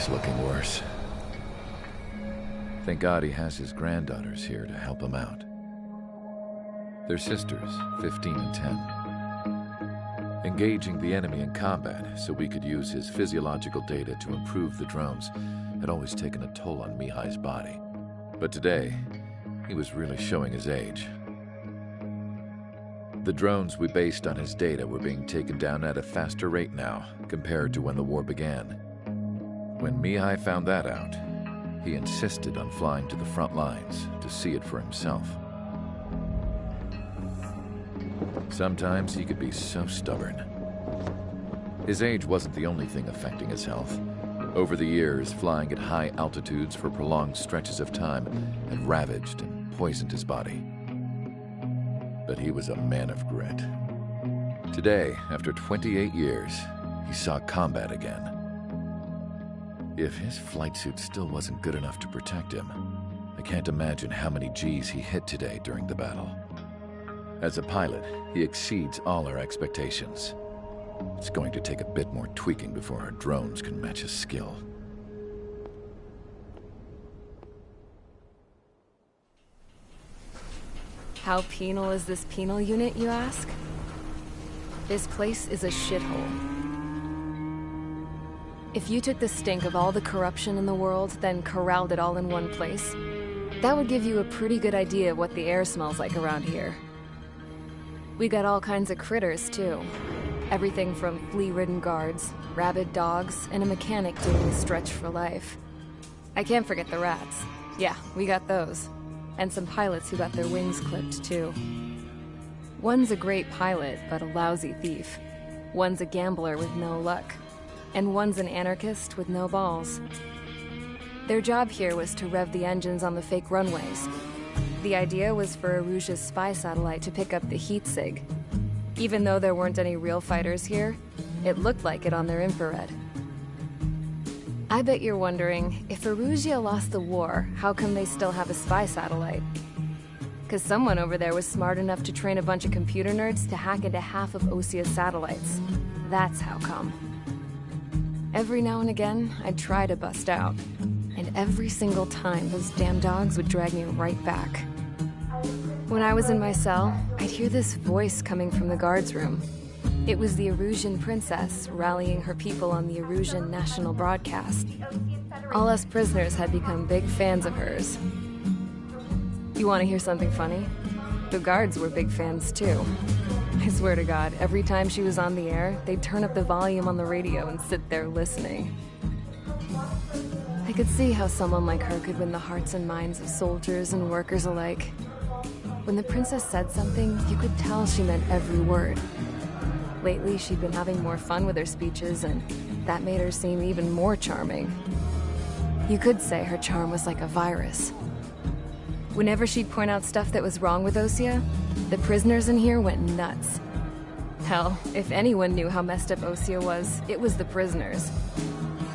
was looking worse. Thank God he has his granddaughters here to help him out. They're sisters, 15 and 10. Engaging the enemy in combat so we could use his physiological data to improve the drones had always taken a toll on Mihai's body. But today, he was really showing his age. The drones we based on his data were being taken down at a faster rate now compared to when the war began. When Mihai found that out, he insisted on flying to the front lines to see it for himself. Sometimes he could be so stubborn. His age wasn't the only thing affecting his health. Over the years, flying at high altitudes for prolonged stretches of time had ravaged and poisoned his body. But he was a man of grit. Today, after 28 years, he saw combat again. If his flight suit still wasn't good enough to protect him, I can't imagine how many Gs he hit today during the battle. As a pilot, he exceeds all our expectations. It's going to take a bit more tweaking before our drones can match his skill. How penal is this penal unit, you ask? This place is a shithole. If you took the stink of all the corruption in the world, then corralled it all in one place, that would give you a pretty good idea of what the air smells like around here. We got all kinds of critters, too. Everything from flea-ridden guards, rabid dogs, and a mechanic doing a stretch for life. I can't forget the rats. Yeah, we got those. And some pilots who got their wings clipped, too. One's a great pilot, but a lousy thief. One's a gambler with no luck. And one's an anarchist with no balls. Their job here was to rev the engines on the fake runways. The idea was for Erusia's spy satellite to pick up the heat sig. Even though there weren't any real fighters here, it looked like it on their infrared. I bet you're wondering, if Erusia lost the war, how come they still have a spy satellite? 'Cause someone over there was smart enough to train a bunch of computer nerds to hack into half of Osia's satellites. That's how come. Every now and again, I'd try to bust out. And every single time, those damn dogs would drag me right back. When I was in my cell, I'd hear this voice coming from the guards room. It was the Erusian princess rallying her people on the Erusian national broadcast. All us prisoners had become big fans of hers. You want to hear something funny? The guards were big fans too. I swear to God, every time she was on the air, they'd turn up the volume on the radio and sit there listening. I could see how someone like her could win the hearts and minds of soldiers and workers alike. When the princess said something, you could tell she meant every word. Lately, she'd been having more fun with her speeches, and that made her seem even more charming. You could say her charm was like a virus. Whenever she'd point out stuff that was wrong with Osia, the prisoners in here went nuts. Hell, if anyone knew how messed up Osia was, it was the prisoners.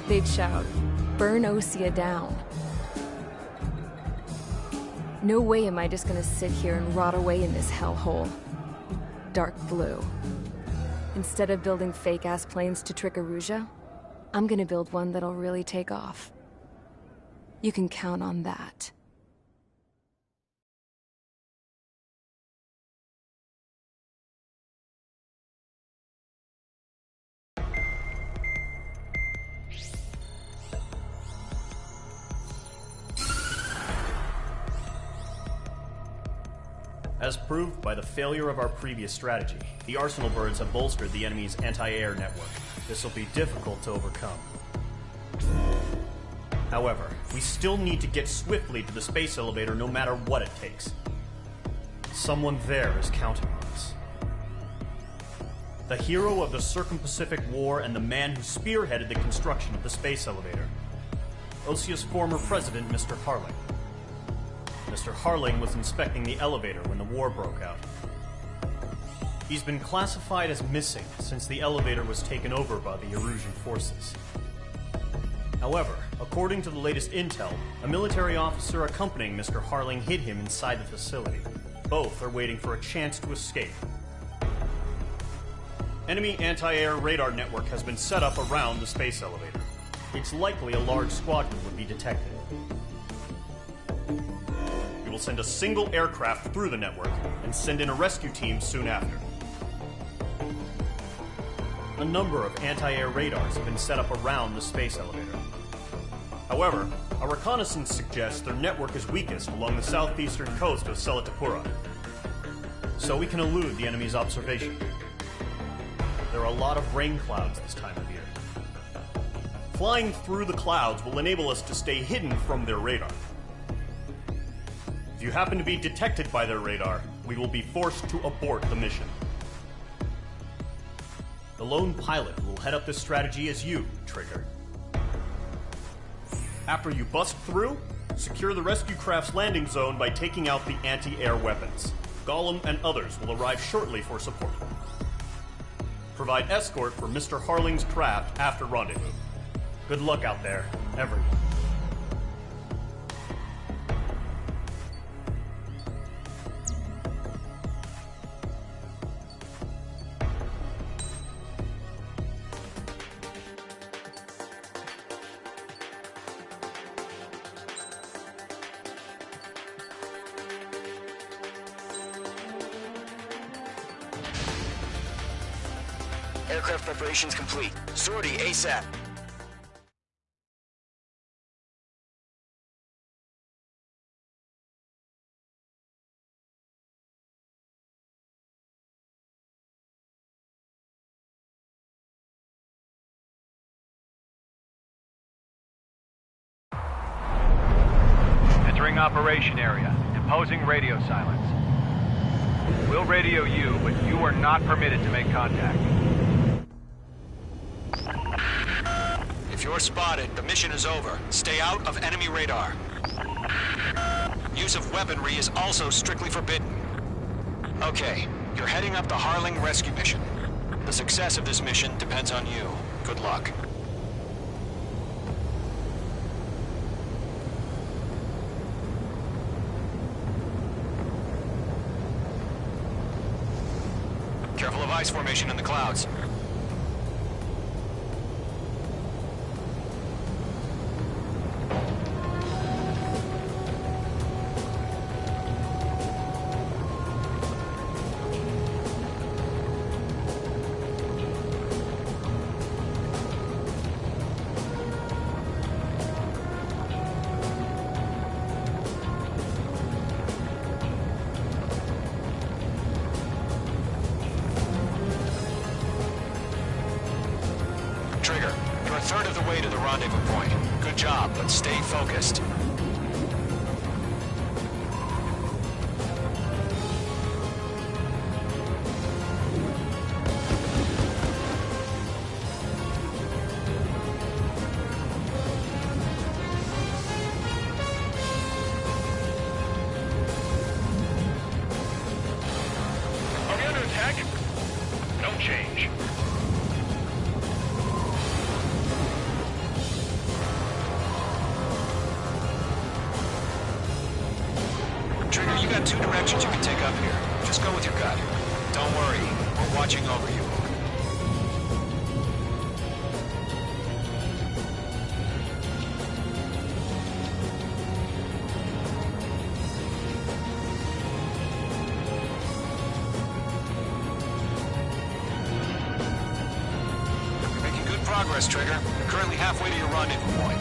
They'd shout, "Burn Osia down." No way am I just gonna sit here and rot away in this hellhole. Dark blue. Instead of building fake-ass planes to trick Erusia, I'm gonna build one that'll really take off. You can count on that. As proved by the failure of our previous strategy, the Arsenal birds have bolstered the enemy's anti-air network. This will be difficult to overcome. However, we still need to get swiftly to the space elevator no matter what it takes. Someone there is counting on us. The hero of the Circum-Pacific War and the man who spearheaded the construction of the space elevator. Osia's former president, Mr. Harling. Mr. Harling was inspecting the elevator when the war broke out. He's been classified as missing since the elevator was taken over by the Erusian forces. However, according to the latest intel, a military officer accompanying Mr. Harling hid him inside the facility. Both are waiting for a chance to escape. Enemy anti-air radar network has been set up around the space elevator. it's likely a large squadron would be detected. We will send a single aircraft through the network and send in a rescue team soon after. A number of anti-air radars have been set up around the space elevator. However, our reconnaissance suggests their network is weakest along the southeastern coast of Selatapura, so we can elude the enemy's observation. There are a lot of rain clouds this time of year. Flying through the clouds will enable us to stay hidden from their radar. If you happen to be detected by their radar, we will be forced to abort the mission. The lone pilot who will head up this strategy is you, Trigger. After you bust through, secure the rescue craft's landing zone by taking out the anti-air weapons. Gollum and others will arrive shortly for support. Provide escort for Mr. Harling's craft after rendezvous. Good luck out there, everyone. Aircraft preparations complete. Sortie ASAP. Entering operation area. Imposing radio silence. We'll radio you, but you are not permitted to make contact. If you're spotted, the mission is over. Stay out of enemy radar. Use of weaponry is also strictly forbidden. Okay, you're heading up the Harling rescue mission. The success of this mission depends on you. Good luck. Careful of ice formation in the clouds. Trigger, you're a third of the way to the rendezvous point. Good job, but stay focused. Are we under attack? Don't change. Trigger, you got two directions you can take up here. Just go with your gut. Don't worry, we're watching over you. You're making good progress, Trigger. You're currently halfway to your rendezvous point.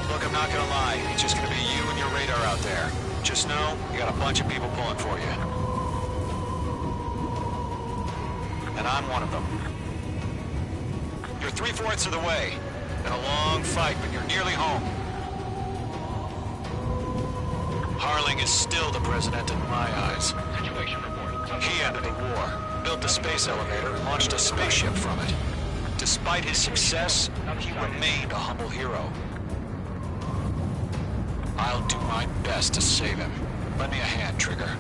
Look, I'm not gonna lie. It's just gonna be you and your radar out there. Just know, you got a bunch of people pulling for you. And I'm one of them. You're 3/4 of the way. Been a long fight, but you're nearly home. Harling is still the president in my eyes. Situation report. He ended the war, built the space elevator, and launched a spaceship from it. Despite his success, he remained a humble hero. I'll do my best to save him. Lend me a hand, Trigger.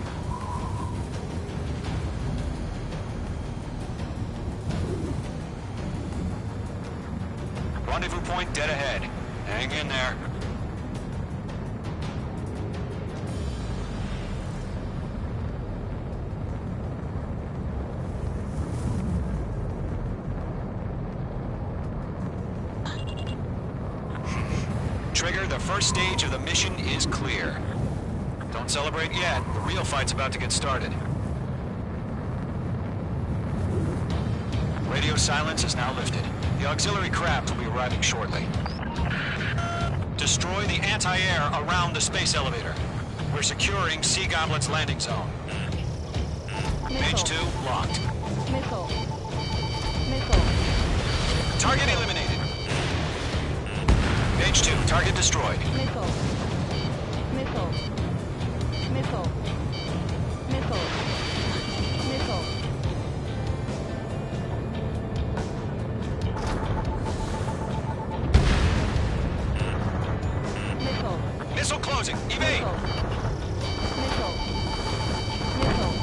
Rendezvous point dead ahead. Hang in there. first stage of the mission is clear. Don't celebrate yet. The real fight's about to get started. Radio silence is now lifted. The auxiliary craft will be arriving shortly. Destroy the anti-air around the space elevator. We're securing Sea Goblin's landing zone. Mage 2 locked. Missile. Missile. Target eliminated. Mage 2, target destroyed. Missile. Missile. Missile. Missile. Missile. Missile. Missile closing. Evade. Missile. Missile.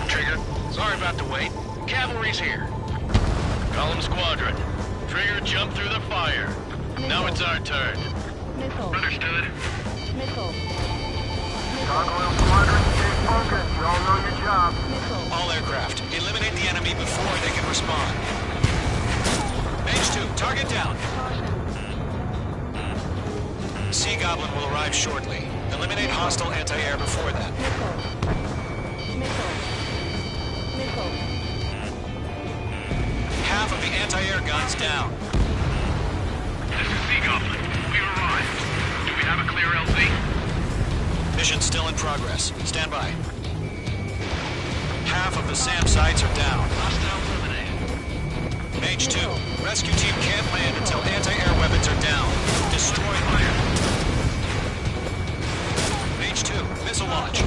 Trigger, sorry about the wait. Cavalry's here. Column Squadron. Trigger jumped through the fire. Now it's our turn. Missile. Understood. Missile. Gargoyle Squadron, stay focused. You all know your job. Missile. All aircraft, eliminate the enemy before they can respond. Mage 2, target down. Sea Goblin will arrive shortly. Eliminate hostile anti-air before that. Missile. Missile. Missile. Half of the anti-air guns down. This is Sea Goblin. We arrived. Do we have a clear LZ? Mission still in progress. Stand by. Half of the SAM sites are down. Hostile eliminated. Mage 2, rescue team can't land until anti-air weapons are down. Destroy fire. Mage 2, missile launch.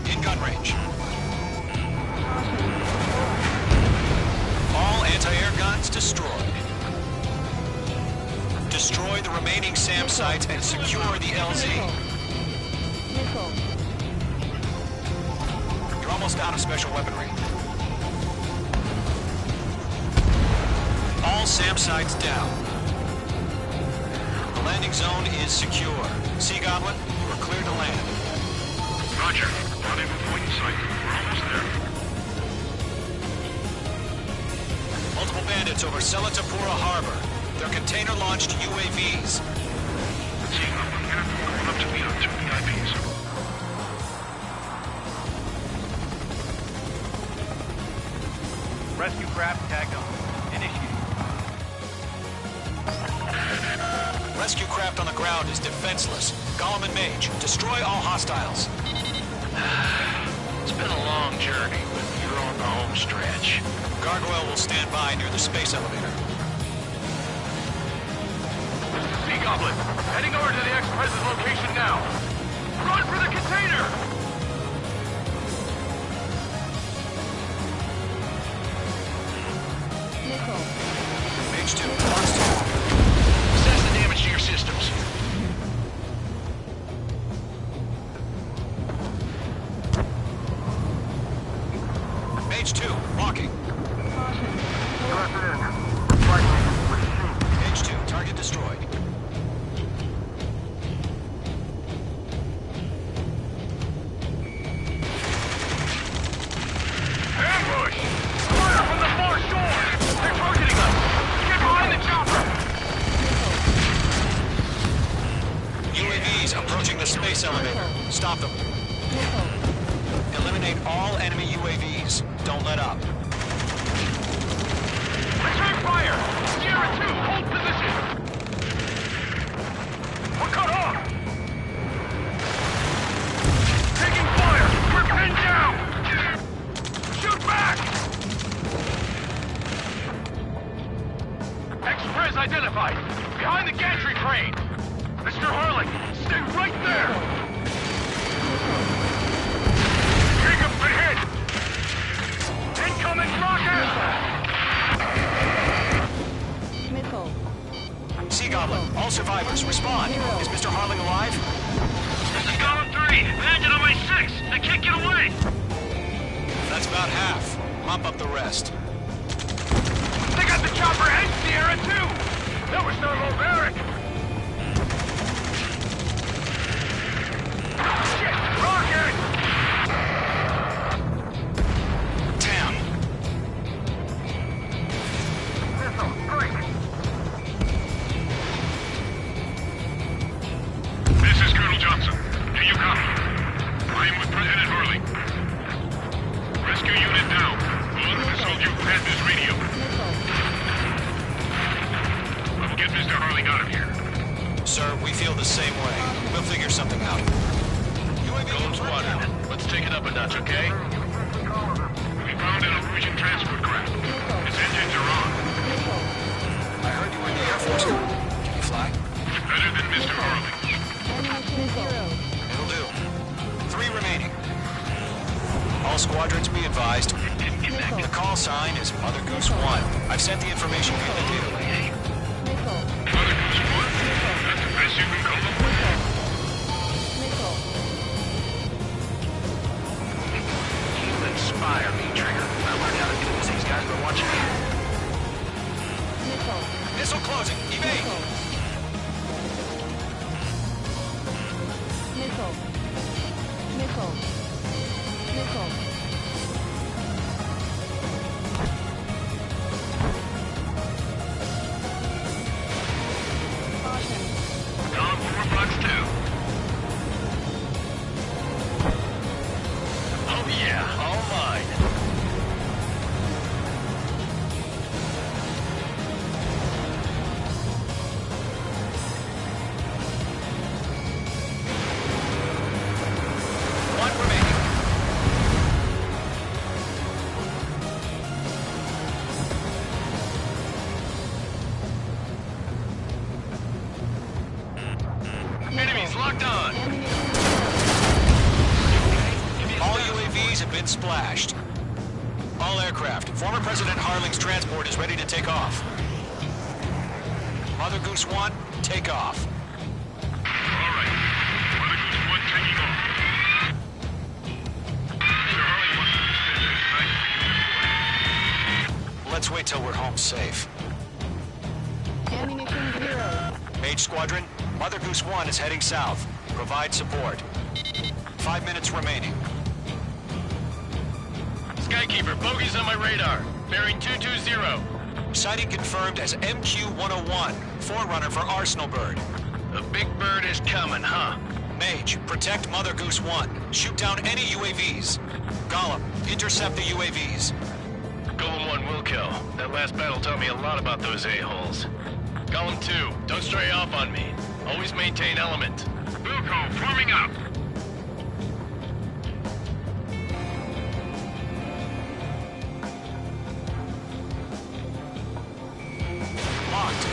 In gun range. All anti-air guns destroyed. Destroy the remaining SAM sites and secure the LZ. Missile. You're almost out of special weaponry. All SAM sites down. The landing zone is secure. Sea Goblin, you are clear to land. Roger. Rendezvous point in sight. We're almost there. Multiple bandits over Selatapura Harbor. They're container-launched UAVs. Sea Goblin, we're going up to meet our 2 VIPs. Rescue craft tagged on. Initiate. Rescue craft on the ground is defenseless. Gollum and Mage, destroy all hostiles. It's been a long journey, but you're on the home stretch. Gargoyle will stand by near the space elevator. Sea Goblin, heading over to the ex-president's location now. Run for the container! Missile. Mage 2, launch to Assess the damage to your systems. Mage 2, walking. Press it in. Flight lead, what do you see? Mage 2, target destroyed. Ambush! Fire from the far shore! They're targeting us! Get behind the chopper! UAVs approaching the space elevator. Stop them. Missile. Eliminate all enemy UAVs. Don't let up. Return fire! Sierra 2, hold position! We're cut off! Taking fire! We're pinned down! Shoot back! Express identified! Behind the gantry crane! Mr. Harlan, stay right there! Jacob's been hit! Incoming rocket! Missile. Sea Goblin, all survivors, respond. Is Mr. Harling alive? This is Goblin 3! Bandit on my 6! I can't get away! That's about half. Mop up the rest. They got the chopper and Sierra 2! That was not Loveric! Shit! Rocket! Admir's radio. Let's get Mr. Harling out of here. Sir, we feel the same way. We'll figure something out. Golem Squadron, let's take it up a notch, okay? We found an Illusion transport craft. Its engines are on. I heard you were in the Air Force. Can you fly? Better than Mr. Harling. It'll do. 3 remaining. All squadrons be advised. The call sign is Mother Goose 1. I've sent the information via the data link. Mother Goose 1? That's the best you can call them? You inspire me, Trigger. I learned how to do this. These guys were watching me. Missile closing. Evade! Column 4, Box 2. Oh yeah, all mine. One remaining. Enemies locked on. All UAVs have been splashed. All aircraft. Former President Harling's transport is ready to take off. Mother Goose 1, take off. All right. Mother Goose 1 taking off. Mr. Harling wants to spend this night for you. Let's wait till we're home safe. Mage Squadron, Mother Goose 1 is heading south. Provide support. 5 minutes remaining. Skykeeper, bogeys on my radar. Bearing 220. Sighting confirmed as MQ-101, forerunner for Arsenal Bird. The big bird is coming, huh? Mage, protect Mother Goose 1. Shoot down any UAVs. Gollum, intercept the UAVs. Golem 1 will kill. That last battle taught me a lot about those a-holes. Golem 2, don't stray off on me. Always maintain element. Wilco, forming up. Locked.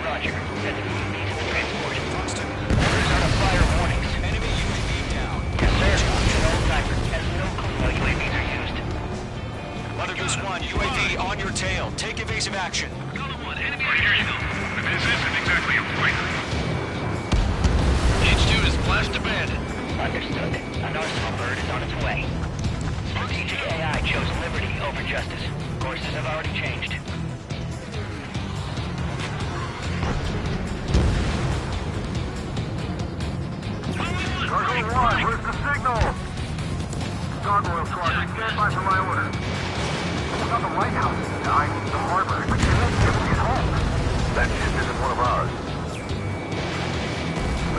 Roger. Send the UAV to the transport. Buxton, Orders are to fire warnings. enemy UAV down. Yes, sir. Control Sniper has no clue how UAVs are used. Mother Goose 1, UAV on your tail. Take evasive action. Golem 1, enemy right here you go. But this isn't exactly a fighter. H2 is flashed abandoned. Understood. An Arsenal Bird is on its way. Strategic AI chose liberty over justice. Courses have already changed. Cargo 1, where's the signal? Gargoyle Squadron, stand by for my order. It's not the lighthouse. I need the harbor. We can't get home. That ship isn't one of ours.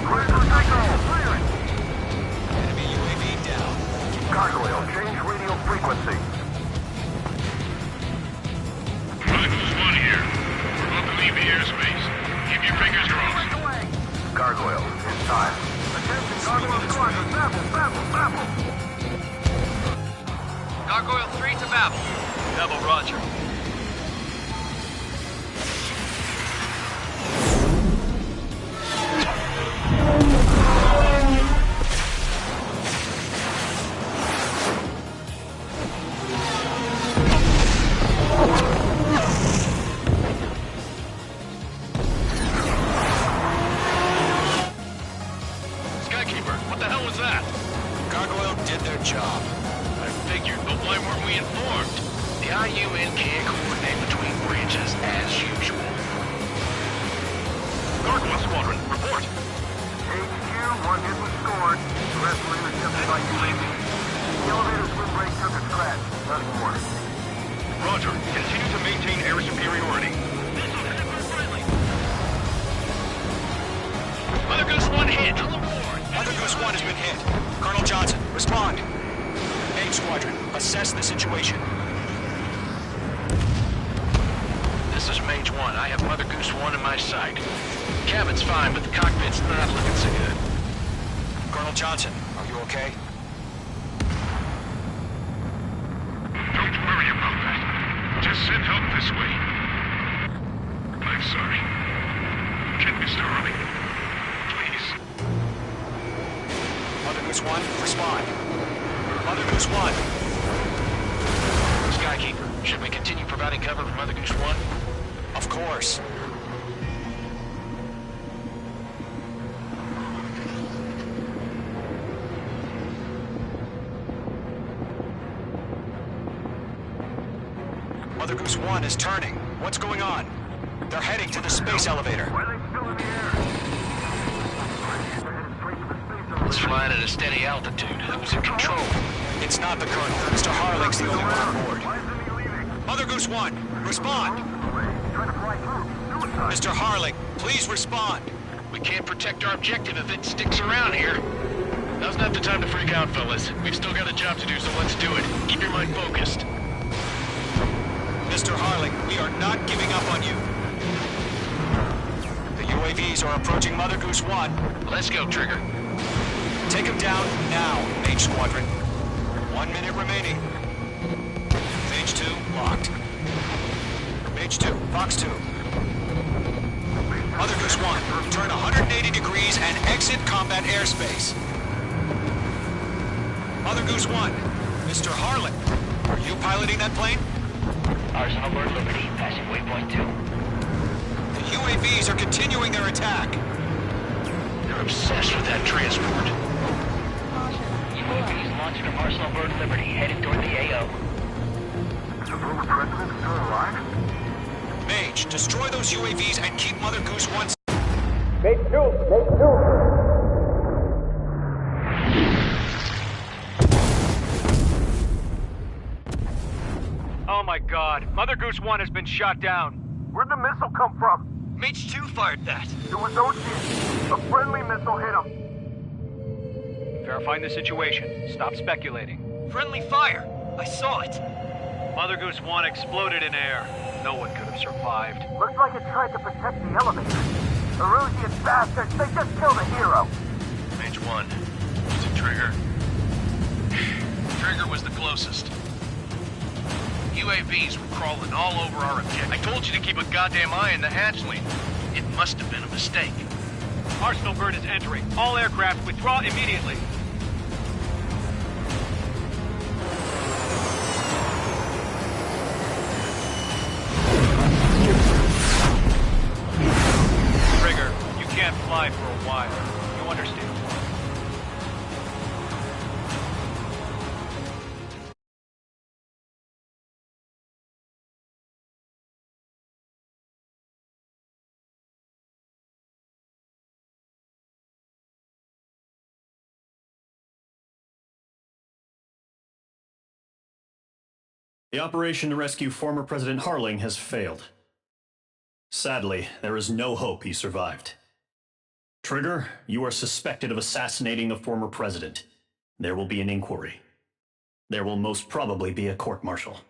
Where's the signal? Clearing. Enemy UAV down. Gargoyle, change radio frequency. Mother Goose 1 here. We're about to leave the airspace. Keep your fingers crossed. Gargoyle, it's time. Attention, Gargoyle Squadron, Babel. Gargoyle 3 to Babel. Double Roger. Skykeeper, what the hell was that? Gargoyle did their job. I figured, but why weren't we informed? The IUN can't coordinate between branches as usual. Gargoyle Squadron, report. HQ, one hit was scored. The rest were intercepted by UAV. The elevator's windbreak took a scratch. Nothing more. Roger, continue to maintain air superiority. Mother Goose 1 hit. Mother Mother Goose 1 has been hit. Colonel Johnson, respond. Mage Squadron, assess the situation. This is Mage 1. I have Mother Goose 1 in my sight. Cabin's fine, but the cockpit's not looking so good. Colonel Johnson, are you okay? Don't worry about that. Just send help this way. I'm sorry. Get Mr. Harling. Please. Mother Goose 1, respond. Mother Goose 1. Skykeeper, should we continue providing cover for Mother Goose 1? Of course. Mother Goose 1 is turning. What's going on? They're heading to the space elevator. Why are they still in the air? They're headed straight to the space elevator. It's flying at a steady altitude. Who's in control? It's not the Colonel. Mr. Harling's the only one on board. Why isn't he leaving? Mother Goose 1, respond. He's trying to fly through. Suicide. Mr. Harling, please respond. We can't protect our objective if it sticks around here. Now's not the time to freak out, fellas. We've still got a job to do, so let's do it. Keep your mind focused. Mr. Harling, we are not giving up on you. The UAVs are approaching Mother Goose 1. Let's go, Trigger. Take him down now, Mage Squadron. 1 minute remaining. Mage 2, locked. Mage 2, Fox 2. Mother Goose 1, turn 180 degrees and exit combat airspace. Mother Goose 1, Mr. Harling, are you piloting that plane? Arsenal Bird Liberty, passing waypoint 2. The UAVs are continuing their attack. They're obsessed with that transport. UAVs launched from Arsenal Bird Liberty, headed toward the AO. Is the former president still alive? Mage, destroy those UAVs and keep Mother Goose 1. Oh my god, Mother Goose 1 has been shot down. Where'd the missile come from? Mage 2 fired that. It was Ocean. A friendly missile hit him. Verifying the situation. Stop speculating. Friendly fire. I saw it. Mother Goose 1 exploded in air. No one could have survived. Looks like it tried to protect the elevator. Erusian bastards, they just killed a hero. Mage 1. Is it Trigger? Trigger was the closest. UAVs were crawling all over our objective. I told you to keep a goddamn eye in the hatchling. It must have been a mistake. Arsenal Bird is entering. All aircraft withdraw immediately. Trigger, you can't fly for a while. You understand? The operation to rescue former President Harling has failed. Sadly, there is no hope he survived. Trigger, you are suspected of assassinating the former president. There will be an inquiry. There will most probably be a court-martial.